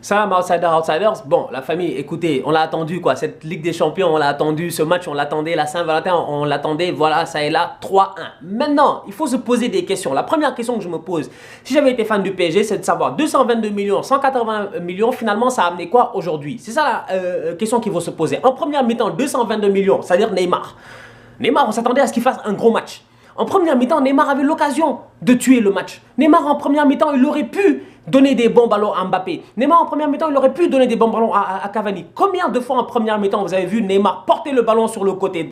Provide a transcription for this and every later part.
Salam Outsiders. Bon, la famille, écoutez, on l'a attendu quoi. Cette Ligue des Champions, on l'a attendu. Ce match, on l'attendait. La Saint-Valentin, on l'attendait. Voilà, ça est là. 3-1. Maintenant, il faut se poser des questions. La première question que je me pose, si j'avais été fan du PSG, c'est de savoir 222 millions, 180 millions, finalement, ça a amené quoi aujourd'hui? C'est ça la question qu'il faut se poser. En première mi-temps, 222 millions, c'est-à-dire Neymar. Neymar, on s'attendait à ce qu'il fasse un gros match. En première mi-temps, Neymar avait l'occasion de tuer le match. Neymar, en première mi-temps, il aurait pu donner des bons ballons à Mbappé. Neymar, en première mi-temps, il aurait pu donner des bons ballons à Cavani. Combien de fois en première mi-temps, vous avez vu Neymar porter le ballon sur le côté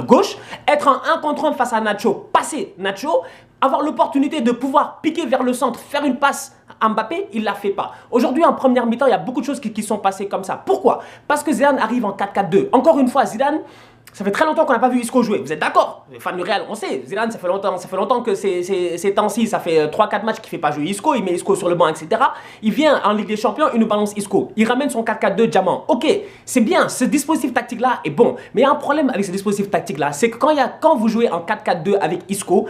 gauche, être en 1 contre 1 face à Nacho, passer Nacho, avoir l'opportunité de pouvoir piquer vers le centre, faire une passe à Mbappé, il ne la fait pas. Aujourd'hui, en première mi-temps, il y a beaucoup de choses qui sont passées comme ça. Pourquoi? Parce que Zidane arrive en 4-4-2. Encore une fois, Zidane... Ça fait très longtemps qu'on n'a pas vu Isco jouer. Vous êtes d'accord? Les fans du Real, on sait. Zidane, ça fait longtemps que ces temps-ci, ça fait 3-4 matchs qu'il ne fait pas jouer Isco. Il met Isco sur le banc, etc. Il vient en Ligue des Champions, il nous balance Isco. Il ramène son 4-4-2 diamant. Ok, c'est bien. Ce dispositif tactique-là est bon. Mais il y a un problème avec ce dispositif tactique-là. C'est que quand vous jouez en 4-4-2 avec Isco,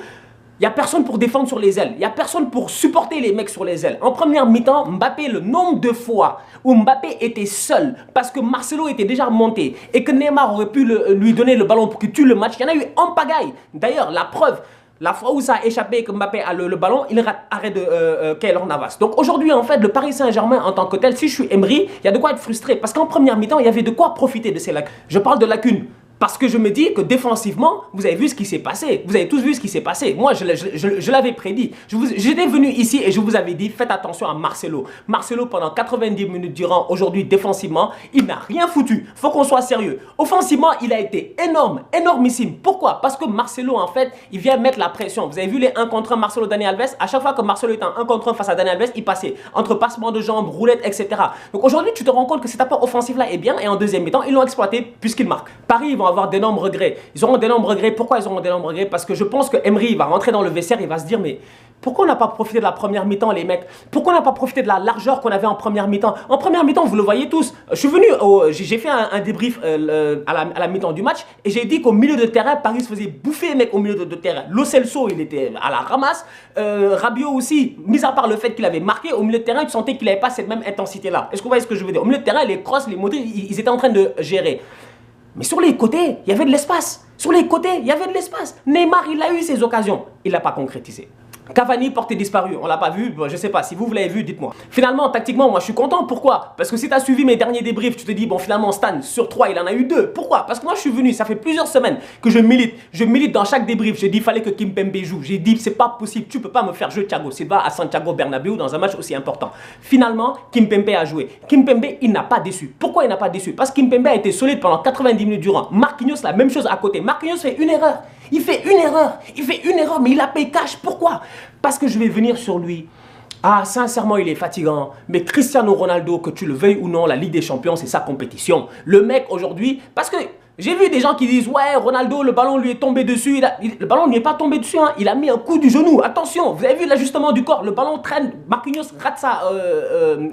il n'y a personne pour défendre sur les ailes. Il n'y a personne pour supporter les mecs sur les ailes. En première mi-temps, Mbappé, le nombre de fois où Mbappé était seul parce que Marcelo était déjà monté et que Neymar aurait pu lui donner le ballon pour qu'il tue le match, il y en a eu en pagaille. D'ailleurs, la preuve, la fois où ça a échappé et que Mbappé a le ballon, il rate arrêt de Keylor Navas. Donc aujourd'hui, en fait, le Paris Saint-Germain en tant que tel, si je suis Emery, il y a de quoi être frustré. Parce qu'en première mi-temps, il y avait de quoi profiter de ces lacunes. Je parle de lacunes. Parce que je me dis que défensivement, vous avez vu ce qui s'est passé. Vous avez tous vu ce qui s'est passé. Moi, je l'avais prédit. J'étais venu ici et je vous avais dit, faites attention à Marcelo. Marcelo, pendant 90 minutes durant, aujourd'hui, défensivement, il n'a rien foutu. Il faut qu'on soit sérieux. Offensivement, il a été énorme, énormissime. Pourquoi? Parce que Marcelo, en fait, il vient mettre la pression. Vous avez vu les 1 contre 1 Marcelo, Dani Alves. À chaque fois que Marcelo était en 1 contre 1 face à Dani Alves, il passait entre passement de jambes, roulettes, etc. Donc aujourd'hui, tu te rends compte que cet apport offensif-là est bien. Et en deuxième mi-temps, ils l'ont exploité puisqu'il marque. Paris, ils vont avoir d'énormes regrets. Ils auront d'énormes regrets. Pourquoi ils auront d'énormes regrets? Parce que je pense que Emery va rentrer dans le vestiaire et va se dire mais pourquoi on n'a pas profité de la première mi-temps les mecs? Pourquoi on n'a pas profité de la largeur qu'on avait en première mi-temps? En première mi-temps, vous le voyez tous. Je suis venu, j'ai fait un débrief à la mi-temps du match et j'ai dit qu'au milieu de terrain, Paris se faisait bouffer mec au milieu de terrain. Lo Celso, il était à la ramasse. Rabiot aussi, mis à part le fait qu'il avait marqué, au milieu de terrain, tu sentais qu'il n'avait pas cette même intensité-là. Est-ce que vous voyez ce que je veux dire? Au milieu de terrain, les crosses, les montées, ils étaient en train de gérer. Mais sur les côtés, il y avait de l'espace. Sur les côtés, il y avait de l'espace. Neymar, il a eu ses occasions. Il n'a pas concrétisé. Cavani, porté disparu. On ne l'a pas vu. Bon, je ne sais pas. Si vous l'avez vu, dites-moi. Finalement, tactiquement, moi, je suis content. Pourquoi? Parce que si tu as suivi mes derniers débriefs, tu te dis, bon, finalement, Stan, sur 3, il en a eu 2. Pourquoi? Parce que moi, je suis venu. Ça fait plusieurs semaines que je milite. Je milite dans chaque débrief. J'ai dit, il fallait que Kimpembe joue. J'ai dit, c'est pas possible. Tu ne peux pas me faire jouer Thiago Silva à Santiago Bernabéu dans un match aussi important. Finalement, Kimpembe a joué. Kimpembe, il n'a pas déçu. Pourquoi il n'a pas déçu? Parce que Kimpembe a été solide pendant 90 minutes durant. Marquinhos, la même chose à côté. Marquinhos fait une erreur. Il fait une erreur, mais il la paye cash. Pourquoi? Parce que je vais venir sur lui. Ah, sincèrement, il est fatigant. Mais Cristiano Ronaldo, que tu le veuilles ou non, la Ligue des Champions, c'est sa compétition. Le mec, aujourd'hui, parce que j'ai vu des gens qui disent, ouais, Ronaldo, le ballon lui est tombé dessus. Le ballon ne lui est pas tombé dessus, hein. Il a mis un coup du genou. Attention, vous avez vu l'ajustement du corps. Le ballon traîne. Marquinhos rate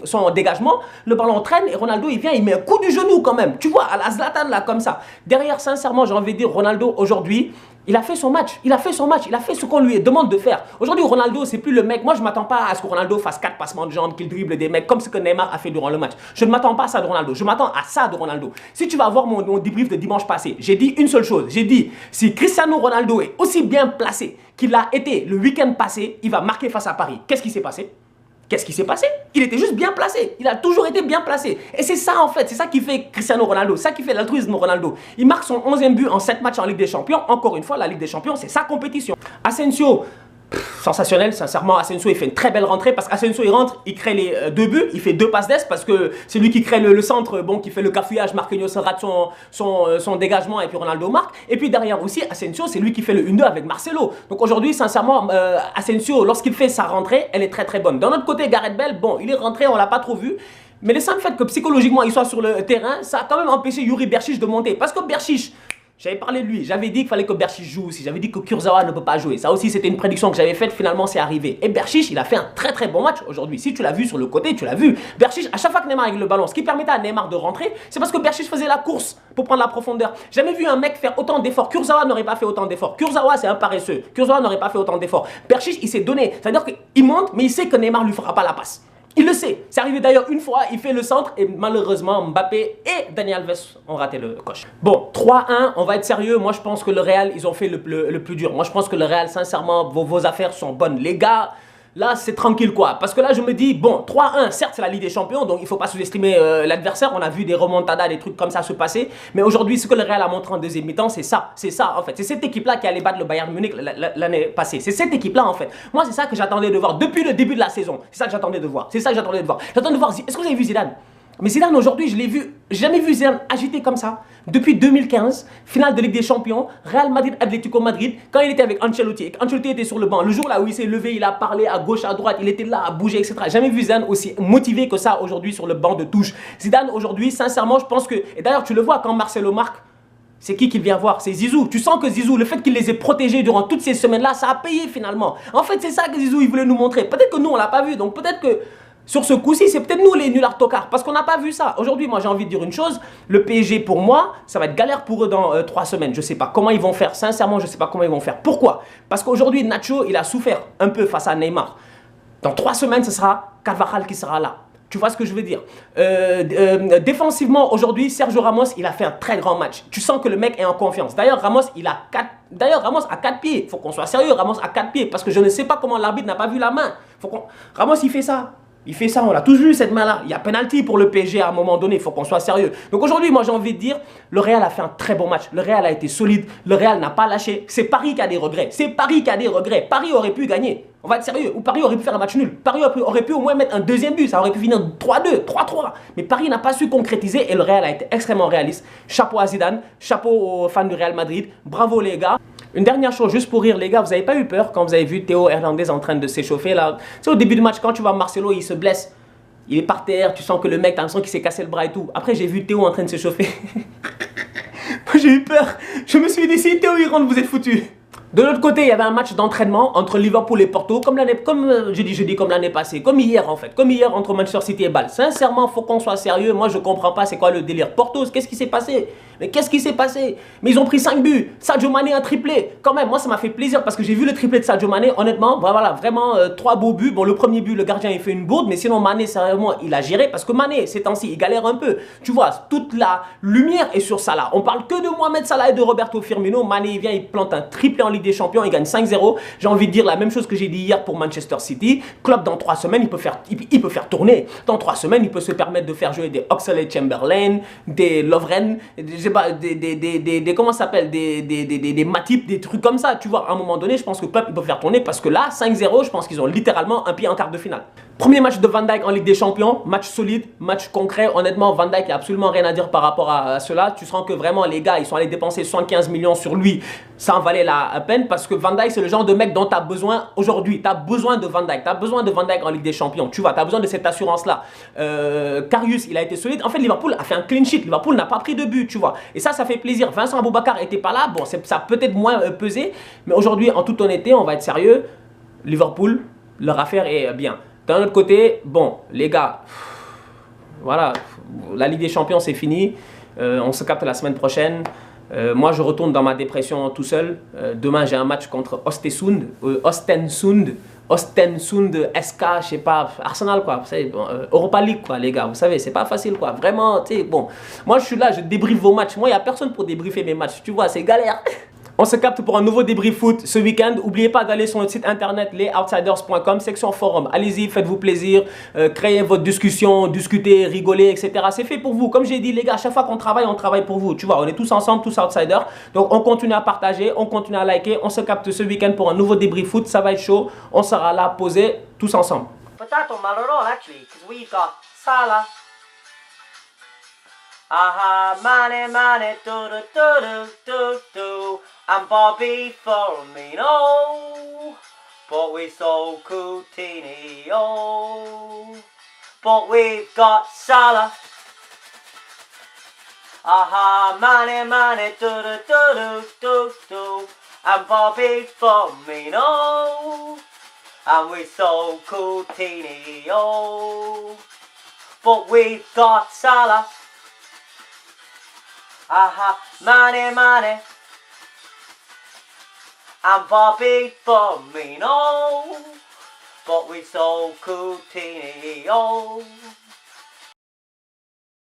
son dégagement. Le ballon traîne et Ronaldo, il vient, il met un coup du genou quand même. Tu vois, à la Zlatan, là, comme ça. Derrière, sincèrement, j'ai envie de dire, Ronaldo, aujourd'hui, il a fait son match, il a fait ce qu'on lui demande de faire. Aujourd'hui, Ronaldo, c'est plus le mec. Moi, je ne m'attends pas à ce que Ronaldo fasse 4 passements de jambes, qu'il dribble des mecs comme ce que Neymar a fait durant le match. Je ne m'attends pas à ça de Ronaldo. Je m'attends à ça de Ronaldo. Si tu vas voir mon débrief de dimanche passé, j'ai dit une seule chose. J'ai dit, si Cristiano Ronaldo est aussi bien placé qu'il a été le week-end passé, il va marquer face à Paris. Qu'est-ce qui s'est passé? Qu'est-ce qui s'est passé? Il était juste bien placé. Il a toujours été bien placé. Et c'est ça en fait. C'est ça qui fait Cristiano Ronaldo. C'est ça qui fait l'altruisme Ronaldo. Il marque son 11e but en 7 matchs en Ligue des Champions. Encore une fois, la Ligue des Champions, c'est sa compétition. Asensio, sensationnel, sincèrement. Asensio, il fait une très belle rentrée parce qu'Asensio, il rentre, il crée les 2 buts, il fait 2 passes d'ess parce que c'est lui qui crée le centre, bon, qui fait le cafouillage. Marquinhos rate son dégagement et puis Ronaldo marque. Et puis derrière aussi, Asensio, c'est lui qui fait le 1-2 avec Marcelo. Donc aujourd'hui, sincèrement, Asensio, lorsqu'il fait sa rentrée, elle est très très bonne. D'un autre côté, Gareth Bale, bon, il est rentré, on l'a pas trop vu. Mais le simple fait que psychologiquement, il soit sur le terrain, ça a quand même empêché Yuri Berchiche de monter. Parce que Berchiche, j'avais parlé de lui, j'avais dit qu'il fallait que Berchiche joue aussi, j'avais dit que Kurzawa ne peut pas jouer. Ça aussi, c'était une prédiction que j'avais faite, finalement, c'est arrivé. Et Berchiche, il a fait un très très bon match aujourd'hui. Si tu l'as vu sur le côté, tu l'as vu. Berchiche, à chaque fois que Neymar avec le ballon, ce qui permettait à Neymar de rentrer, c'est parce que Berchiche faisait la course pour prendre la profondeur. Jamais vu un mec faire autant d'efforts. Kurzawa n'aurait pas fait autant d'efforts. Kurzawa, c'est un paresseux. Kurzawa n'aurait pas fait autant d'efforts. Berchiche, il s'est donné. C'est-à-dire qu'il monte, mais il sait que Neymar ne lui fera pas la passe. Il le sait. C'est arrivé d'ailleurs une fois, il fait le centre et malheureusement Mbappé et Dani Alves ont raté le coche. Bon, 3-1, on va être sérieux. Moi je pense que le Real, ils ont fait le plus dur. Moi je pense que le Real, sincèrement, vos affaires sont bonnes. Les gars, là c'est tranquille quoi. Parce que là je me dis, bon, 3-1, certes c'est la Ligue des Champions, donc il ne faut pas sous-estimer l'adversaire. On a vu des remontadas, des trucs comme ça se passer. Mais aujourd'hui, ce que le Real a montré en deuxième mi-temps, c'est ça en fait. C'est cette équipe-là qui allait battre le Bayern Munich l'année passée. C'est cette équipe-là en fait. Moi c'est ça que j'attendais de voir depuis le début de la saison. C'est ça que j'attendais de voir. C'est ça que j'attendais de voir. J'attendais de voir, est-ce que vous avez vu Zidane? Mais Zidane aujourd'hui, je l'ai vu, j'ai jamais vu Zidane agité comme ça. Depuis 2015, finale de Ligue des Champions, Real Madrid, Atlético Madrid, quand il était avec Ancelotti, Ancelotti était sur le banc, le jour là où il s'est levé, il a parlé à gauche, à droite, il était là à bouger, etc. Jamais vu Zidane aussi motivé que ça aujourd'hui sur le banc de touche. Zidane aujourd'hui, sincèrement, je pense que, et d'ailleurs tu le vois quand Marcelo marque, c'est qui qu'il vient voir? C'est Zizou. Tu sens que Zizou, le fait qu'il les ait protégés durant toutes ces semaines-là, ça a payé finalement. En fait, c'est ça que Zizou, il voulait nous montrer. Peut-être que nous, on l'a pas vu, donc peut-être que sur ce coup-ci, c'est peut-être nous les nullards tocards, parce qu'on n'a pas vu ça. Aujourd'hui, moi j'ai envie de dire une chose, le PSG pour moi, ça va être galère pour eux dans 3 semaines. Je ne sais pas comment ils vont faire, sincèrement, je ne sais pas comment ils vont faire. Pourquoi? Parce qu'aujourd'hui, Nacho, il a souffert un peu face à Neymar. Dans 3 semaines, ce sera Carvajal qui sera là. Tu vois ce que je veux dire? Défensivement, aujourd'hui, Sergio Ramos, il a fait un très grand match. Tu sens que le mec est en confiance. D'ailleurs, Ramos, Ramos a 4 pieds. Il faut qu'on soit sérieux, Ramos a 4 pieds. Parce que je ne sais pas comment l'arbitre n'a pas vu la main. Ramos, il fait ça. Il fait ça, on l'a tous vu cette main-là. Il y a penalty pour le PSG à un moment donné, il faut qu'on soit sérieux. Donc aujourd'hui, moi j'ai envie de dire, le Real a fait un très bon match. Le Real a été solide, le Real n'a pas lâché. C'est Paris qui a des regrets. C'est Paris qui a des regrets. Paris aurait pu gagner. On va être sérieux. Ou Paris aurait pu faire un match nul. Paris aurait pu au moins mettre un deuxième but. Ça aurait pu finir 3-2, 3-3. Mais Paris n'a pas su concrétiser et le Real a été extrêmement réaliste. Chapeau à Zidane, chapeau aux fans du Real Madrid. Bravo les gars. Une dernière chose, juste pour rire, les gars, vous n'avez pas eu peur quand vous avez vu Théo Hernandez en train de s'échauffer là? Tu sais, au début du match, quand tu vois Marcelo, il se blesse. Il est par terre, tu sens que le mec, t'as l'impression qu'il s'est cassé le bras et tout. Après, j'ai vu Théo en train de s'échauffer. J'ai eu peur. Je me suis dit, si Théo il rentre, vous êtes foutus. De l'autre côté, il y avait un match d'entraînement entre Liverpool et Porto, comme l'année passée, comme hier en fait, comme hier entre Manchester City et Bâle. Sincèrement, faut qu'on soit sérieux. Moi, je comprends pas c'est quoi le délire. Porto, qu'est-ce qui s'est passé? Mais qu'est-ce qui s'est passé? Mais ils ont pris 5 buts. Sadio Mané a triplé. Quand même, moi, ça m'a fait plaisir parce que j'ai vu le triplé de Sadio Mané. Honnêtement, voilà, vraiment 3 beaux buts. Bon, le premier but, le gardien, il fait une bourde, mais sinon, Mané, sérieusement, il a géré parce que Mané, ces temps-ci, il galère un peu. Tu vois, toute la lumière est sur Salah. On parle que de Mohamed Salah et de Roberto Firmino. Mané, il vient, il plante un triplé en Ligue des Champions, il gagne 5-0. J'ai envie de dire la même chose que j'ai dit hier pour Manchester City. Klopp, dans 3 semaines, il peut faire tourner. Dans 3 semaines, il peut se permettre de faire jouer des Oxlade-Chamberlain, des Lovren, je sais pas, comment ça s'appelle, des Matip, des trucs comme ça. Tu vois, à un moment donné, je pense que Klopp, il peut faire tourner parce que là, 5-0, je pense qu'ils ont littéralement un pied en quart de finale. Premier match de Van Dijk en Ligue des Champions, match solide, match concret. Honnêtement, Van Dijk, il n'y a absolument rien à dire par rapport à cela. Tu sens que vraiment, les gars, ils sont allés dépenser 75 millions sur lui. Ça en valait la peine parce que Van Dijk, c'est le genre de mec dont tu as besoin aujourd'hui. Tu as besoin de Van Dijk. Tu as besoin de Van Dijk en Ligue des Champions. Tu vois, tu as besoin de cette assurance-là. Karius, il a été solide. En fait, Liverpool a fait un clean sheet. Liverpool n'a pas pris de but, tu vois. Et ça fait plaisir. Vincent Aboubakar n'était pas là. Bon, ça a peut-être moins pesé. Mais aujourd'hui, en toute honnêteté, on va être sérieux. Liverpool, leur affaire est bien. D'un autre côté, bon, les gars, voilà, la Ligue des Champions, c'est fini. On se capte la semaine prochaine. Moi, je retourne dans ma dépression tout seul. Demain, j'ai un match contre Ostensund SK, je sais pas, Arsenal, quoi. Vous savez, bon, Europa League, quoi, les gars. Vous savez, c'est pas facile, quoi. Vraiment, tu sais, bon. Moi, je suis là, je débriefe vos matchs. Moi, il n'y a personne pour débriefer mes matchs. Tu vois, c'est galère. On se capte pour un nouveau débrief foot ce week-end. N'oubliez pas d'aller sur notre site internet lesoutsiders.com, section forum. Allez-y, faites-vous plaisir, créez votre discussion, discutez, rigolez, etc. C'est fait pour vous. Comme j'ai dit, les gars, à chaque fois qu'on travaille, on travaille pour vous. Tu vois, on est tous ensemble, tous outsiders. Donc, on continue à partager, on continue à liker. On se capte ce week-end pour un nouveau débrief foot. Ça va être chaud. On sera là, posés, tous ensemble. Potato Malorol, actually, because we've got Salah. Aha, money, money, do-do-do-do-do-do. And Bobby Firmino, but we sold Coutinho, but we've got Salah. Aha, money, money, do-do-do-do-do-do. And Bobby Firmino, and we sold Coutinho, but we've got Salah. Aha, money, money. And Bobby Firmino, but we so Coutinho.